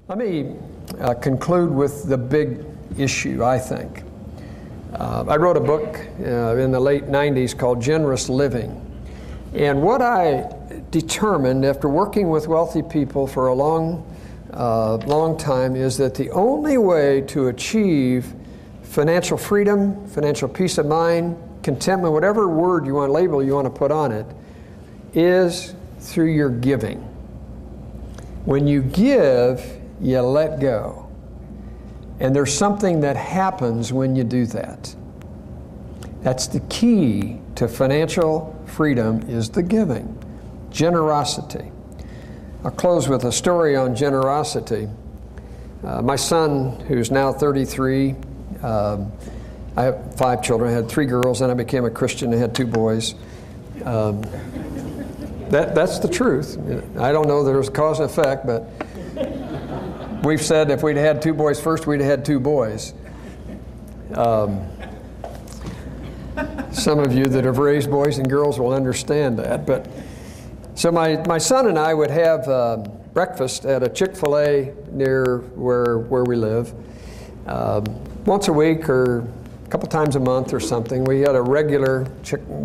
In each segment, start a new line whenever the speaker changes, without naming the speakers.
Let me conclude with the big issue, I think. I wrote a book in the late 90s called Generous Living. And what I determined after working with wealthy people for a long time is that the only way to achieve financial freedom, financial peace of mind, contentment, whatever word you want, label you want to put on it, is through your giving. When you give, you let go. And there's something that happens when you do that. That's the key to financial freedom, is the giving. Generosity. I'll close with a story on generosity. My son, who's now 33, I have 5 children. I had 3 girls, and I became a Christian and had 2 boys. That's the truth. I don't know there's cause and effect, but we've said if we'd had 2 boys first, we'd have had 2 boys. Some of you that have raised boys and girls will understand that. But so my son and I would have breakfast at a Chick-fil-A near where we live once a week or a couple times a month or something. We had a regular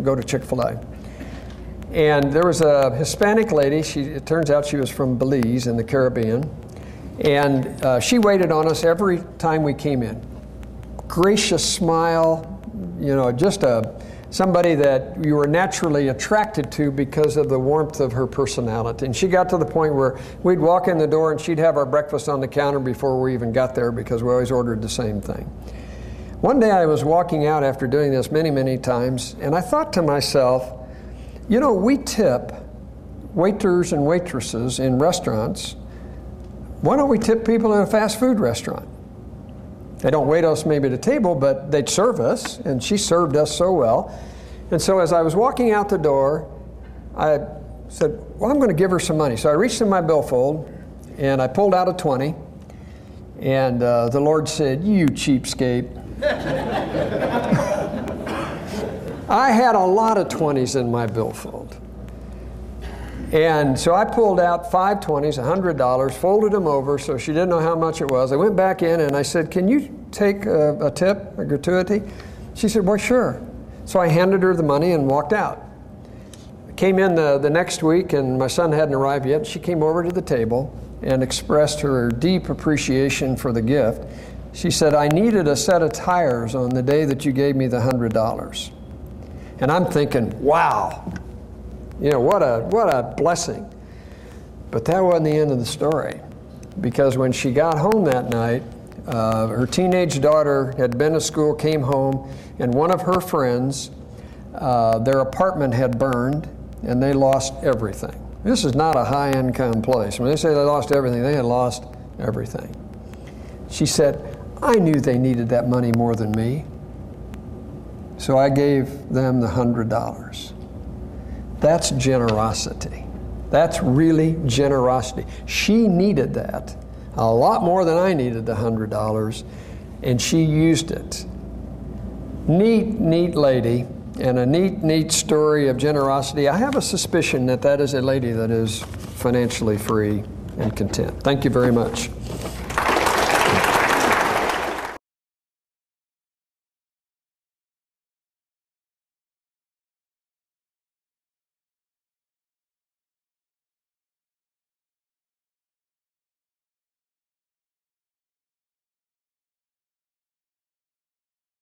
go to Chick-fil-A. And there was a Hispanic lady. It turns out she was from Belize in the Caribbean. And she waited on us every time we came in. Gracious smile, just somebody that you were naturally attracted to because of the warmth of her personality. And she got to the point where we'd walk in the door and she'd have our breakfast on the counter before we even got there because we always ordered the same thing. One day I was walking out after doing this many, many times, and I thought to myself, we tip waiters and waitresses in restaurants. Why don't we tip people in a fast food restaurant? They don't wait us maybe at a table, but they'd serve us, and she served us so well. And so as I was walking out the door, I said, well, I'm going to give her some money. So I reached in my billfold, and I pulled out a 20, and the Lord said, you cheapskate. I had a lot of 20s in my billfold. And so I pulled out 5 20s, $100, folded them over so she didn't know how much it was. I went back in and I said, can you take a tip, a gratuity? She said, well, sure. So I handed her the money and walked out. I came in the next week and my son hadn't arrived yet. She came over to the table and expressed her deep appreciation for the gift. She said, I needed a set of tires on the day that you gave me the $100. And I'm thinking, wow. What a blessing. But that wasn't the end of the story. Because when she got home that night, her teenage daughter had been to school, came home, and one of her friends, their apartment had burned, and they lost everything. This is not a high-income place. When they say they lost everything, they had lost everything. She said, I knew they needed that money more than me, so I gave them the $100. That's generosity. That's really generosity. She needed that a lot more than I needed the $100, and she used it. Neat lady, and a neat story of generosity. I have a suspicion that is a lady that is financially free and content. Thank you very much.